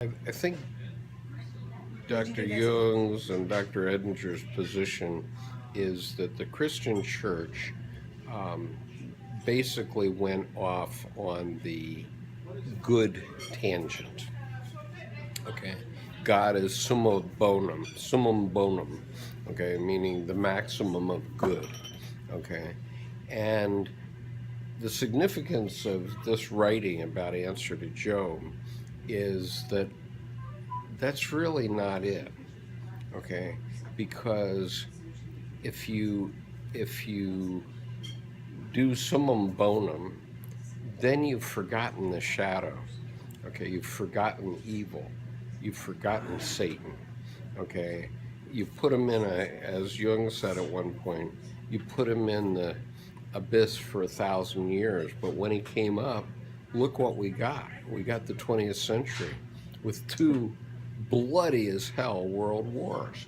I think Dr. Jung's and Dr. Edinger's position is that the Christian church um, basically went off on the good tangent. Okay, God is summum bonum. Okay, meaning the maximum of good. Okay, and the significance of this writing about Answer to Job is that that's really not it. Okay, because if you if you do summum bonum, then you've forgotten the shadow. Okay, you've forgotten evil, you've forgotten Satan. Okay, you put him in a, as Jung said at one point, you put him in the abyss for 1,000 years, but when he came up, look what we got. We got the 20th century with two bloody as hell world wars.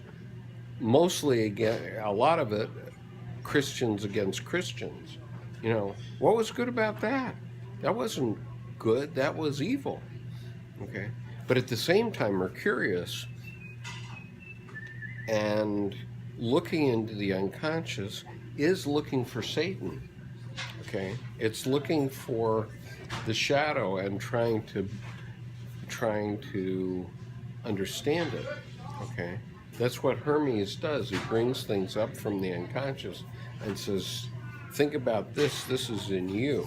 Mostly, again, a lot of it Christians against Christians. You know, what was good about that? That wasn't good, that was evil. Okay? But at the same time, Mercurius and looking into the unconscious is looking for Satan. Okay? It's looking for the shadow and trying to understand it. Okay? That's what Hermes does. He brings things up from the unconscious and says, think about this, this is in you,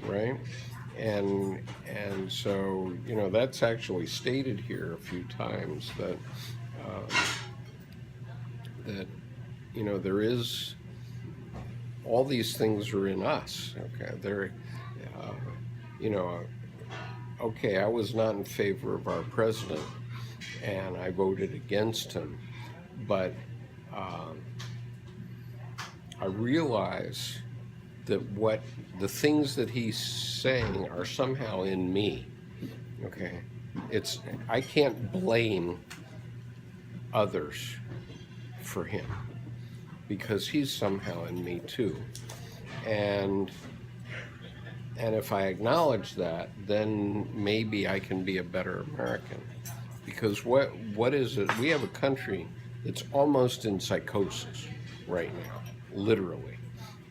right? And so, you know, that's actually stated here a few times that that you know, there is, all these things are in us. Okay, they're uh, you know, okay, I was not in favor of our president and I voted against him, but um, I realize that what the things that he's saying are somehow in me. Okay, it's, I can't blame others for him because he's somehow in me too. And if I acknowledge that, then maybe I can be a better American. Because what is it? We have a country that's almost in psychosis right now, literally.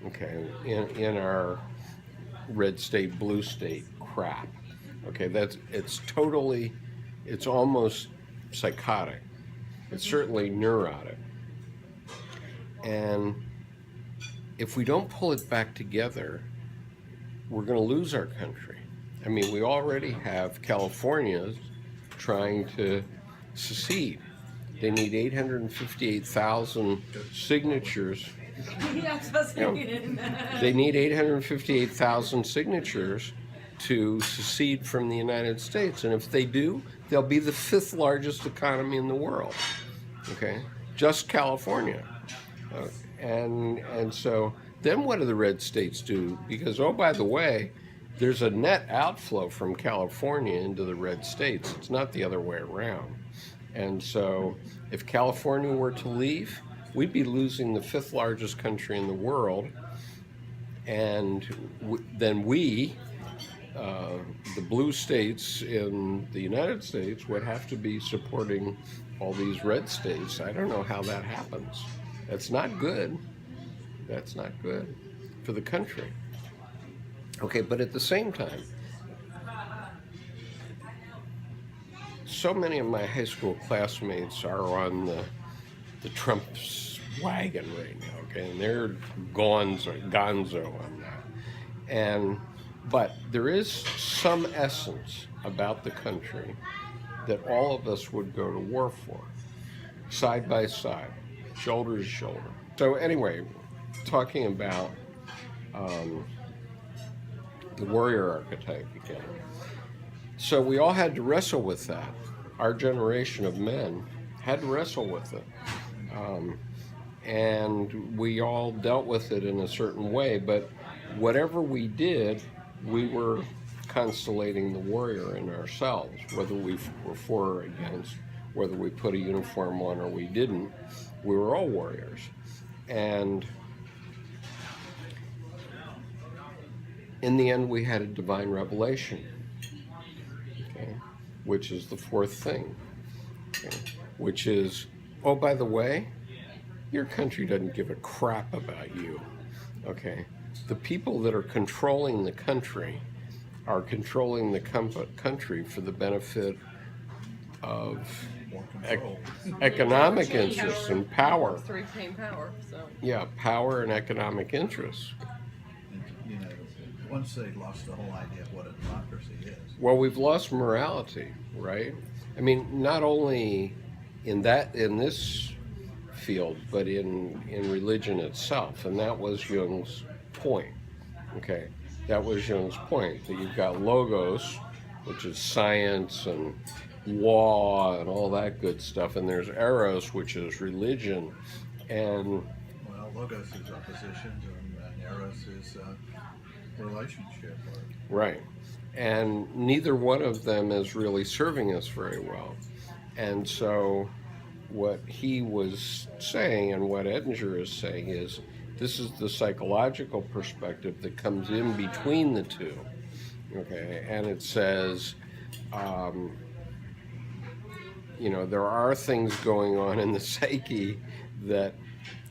Okay, in our red state, blue state crap. Okay, it's almost psychotic. It's certainly neurotic. And if we don't pull it back together, we're going to lose our country. I mean, we already have California trying to secede. They need 858,000 signatures. They need 858,000 signatures to secede from the United States. And if they do, they'll be the fifth largest economy in the world. Okay? Just California. And so then what do the red states do? Because, oh, by the way, there's a net outflow from California into the red states. It's not the other way around. And so if California were to leave, we'd be losing the fifth largest country in the world. And then we, the blue states in the United States, would have to be supporting all these red states. I don't know how that happens. That's not good. That's not good for the country. Okay, but at the same time, so many of my high school classmates are on the Trump's wagon right now, okay, and they're gonzo on that. But there is some essence about the country that all of us would go to war for, side by side, shoulder to shoulder. So anyway, talking about the warrior archetype again. So we all had to wrestle with that. Our generation of men had to wrestle with it. And we all dealt with it in a certain way, but whatever we did, we were constellating the warrior in ourselves, whether we were for or against, whether we put a uniform on or we didn't, we were all warriors. And in the end, we had a divine revelation. Okay? which is the fourth thing, okay? Which is, oh, by the way, your country doesn't give a crap about you, okay? The people that are controlling the country are controlling the country for the benefit of economic interests and power. To retain power, so. Yeah, power and economic interests. And, once they lost the whole idea of what a democracy is. Well, we've lost morality, right? I mean, not only in this field, but in religion itself, and that was Jung's point. Okay, that was Jung's point, that you've got logos, which is science and law and all that good stuff, and there's Eros, which is religion, and well, logos is opposition, and Eros is relationship. Right, and neither one of them is really serving us very well, and so what he was saying and what Edinger is saying is this is the psychological perspective that comes in between the two, okay, and it says there are things going on in the psyche that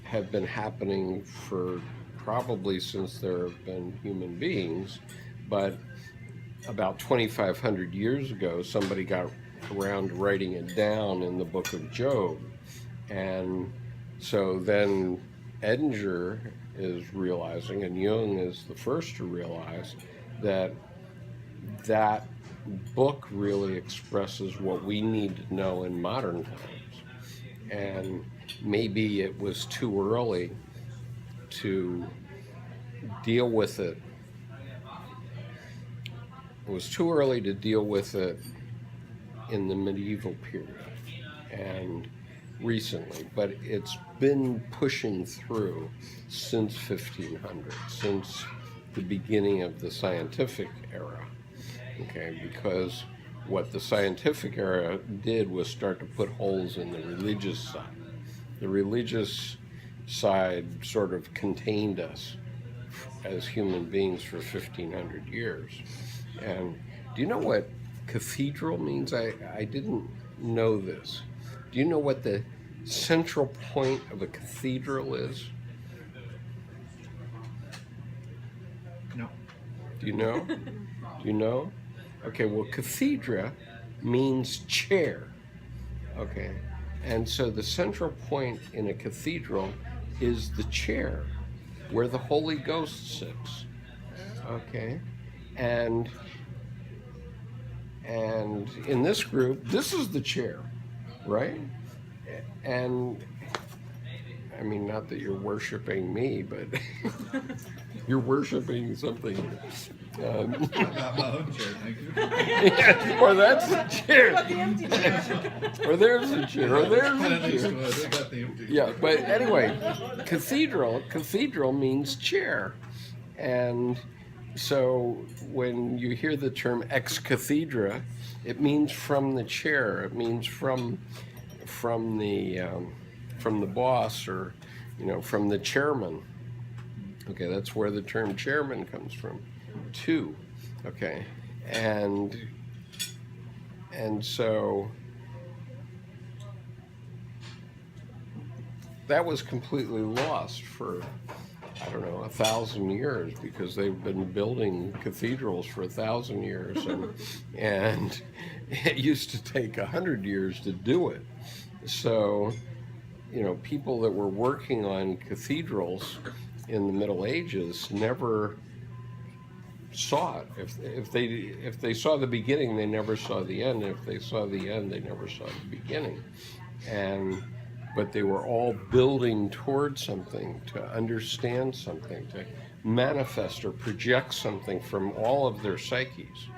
have been happening for probably since there have been human beings, but about 2,500 years ago, somebody got around to writing it down in the book of Job. And so then Edinger is realizing, and Jung is the first to realize, that that book really expresses what we need to know in modern times. And maybe it was too early to deal with it. It was too early to deal with it in the medieval period and recently, but it's been pushing through since 1500, since the beginning of the scientific era, okay, because what the scientific era did was start to put holes in the religious side. The religious side sort of contained us as human beings for 1,500 years. And do you know what cathedral means? I didn't know this. Do you know what the central point of a cathedral is? No. Do you know? Do you know? Okay, well, cathedra means chair. Okay, and so the central point in a cathedral is the chair where the Holy Ghost sits. Okay, and in this group, this is the chair, right? And I mean, not that you're worshiping me, but you're worshiping something. I got my own chair, thank you. Or that's the chair. Or there's a chair. Or there's a chair. Yeah, but anyway, cathedral means chair. And so when you hear the term ex cathedra, it means from the chair. It means from the boss, or from the chairman. Okay, that's where the term chairman comes from, too. Okay, and so that was completely lost for, I don't know, 1,000 years, because they've been building cathedrals for 1,000 years, and it used to take 100 years to do it. So, people that were working on cathedrals in the Middle Ages never saw it. If they saw the beginning, they never saw the end. If they saw the end, they never saw the beginning. But they were all building towards something, to understand something, to manifest or project something from all of their psyches.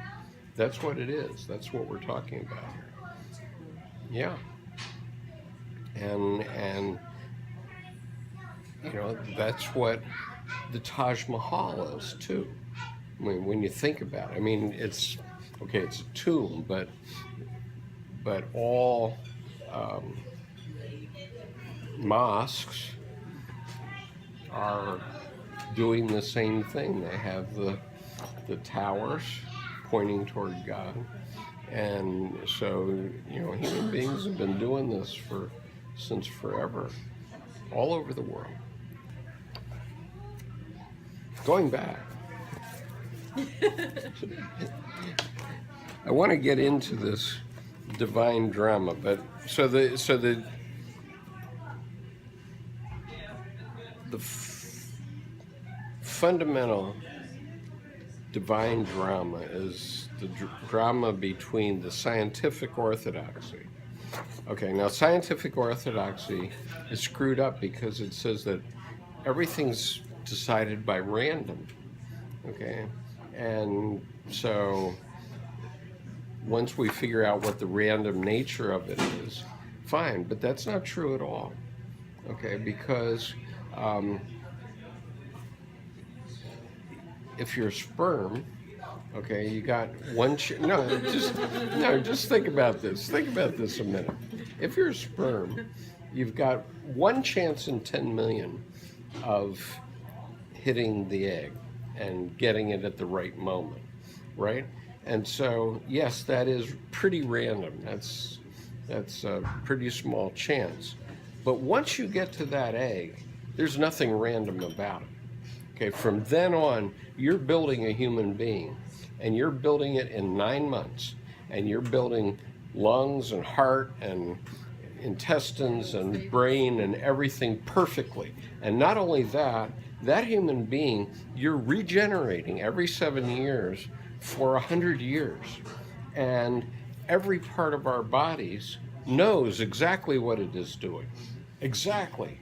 That's what it is. That's what we're talking about here. Yeah. And that's what the Taj Mahal is too. I mean, when you think about it, I mean, it's a tomb, but all mosques are doing the same thing. They have the towers pointing toward God, And so, human beings have been doing this since forever, all over the world. Going back, I want to get into this divine drama, but the fundamental divine drama is the drama between the scientific orthodoxy. Okay, now scientific orthodoxy is screwed up because it says that everything's decided by random. Okay, and so once we figure out what the random nature of it is, fine, but that's not true at all. Okay, because if you're sperm, okay, you got one just think about this. Think about this a minute. If you're sperm, you've got one chance in 10 million of hitting the egg and getting it at the right moment, right? And so, yes, that is pretty random. That's a pretty small chance. But once you get to that egg, there's nothing random about it. Okay, from then on, you're building a human being, and you're building it in 9 months, and you're building lungs and heart and intestines and brain and everything perfectly. And not only that, that human being, you're regenerating every 7 years for 100 years. And every part of our bodies knows exactly what it is doing. Exactly.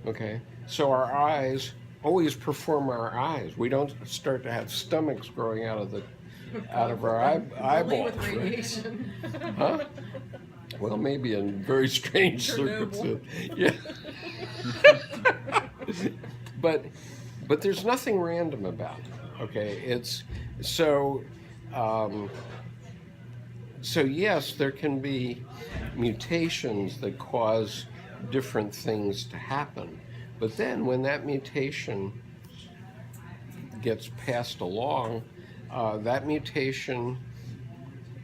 Okay? So our eyes always perform our eyes. We don't start to have stomachs growing out of our eyeballs. With radiation. Right? Huh? Well, maybe in very strange circumstances. Yeah. But there's nothing random about it. Okay, it's so yes, there can be mutations that cause different things to happen. But then when that mutation gets passed along, that mutation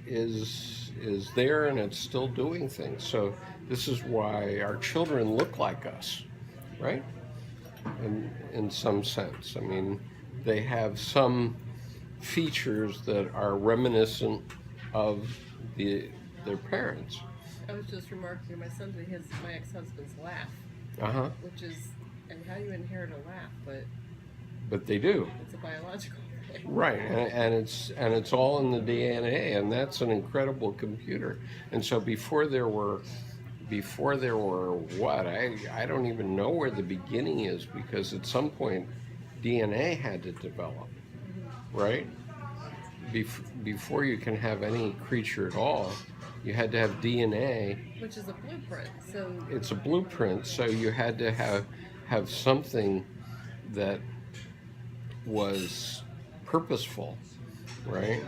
is there and it's still doing things. So this is why our children look like us, right? In some sense. I mean, they have some features that are reminiscent of their parents. I was just remarking, my son did my ex-husband's laugh, which is, and how do you inherit a laugh? But they do. It's a biological thing. Right, and it's all in the DNA, and that's an incredible computer. And so before there were what? I don't even know where the beginning is, because at some point DNA had to develop, right? Before you can have any creature at all, you had to have DNA. Which is a blueprint. So it's a blueprint, so you had to have something that was purposeful, right?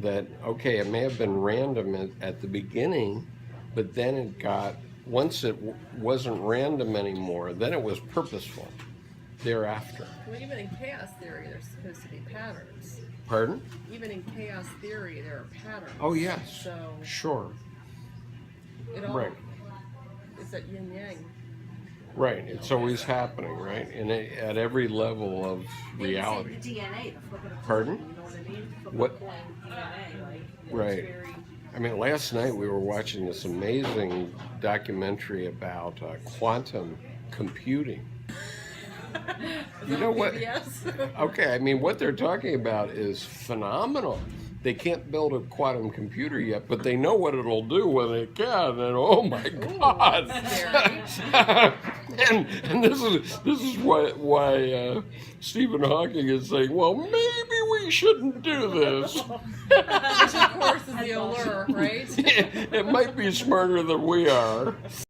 That, okay, it may have been random at the beginning, but then it got, once it wasn't random anymore, then it was purposeful thereafter. Well, even in chaos theory, there's supposed to be patterns. Pardon? Even in chaos theory, there are patterns. Oh, yes. So sure. It all, right. It's that yin-yang. Right. It's always happening, right? At every level of reality. The DNA, the flip of the coin, Pardon? You know what I mean? Flip What? of the coin, DNA, like, Right. It's very, I mean, last night we were watching this amazing documentary about quantum computing. You know what? Yes. Okay, I mean, what they're talking about is phenomenal. They can't build a quantum computer yet, but they know what it'll do when it can. And oh my God! and this is why Stephen Hawking is saying, well, maybe we shouldn't do this. Which of course is the allure, right? It might be smarter than we are.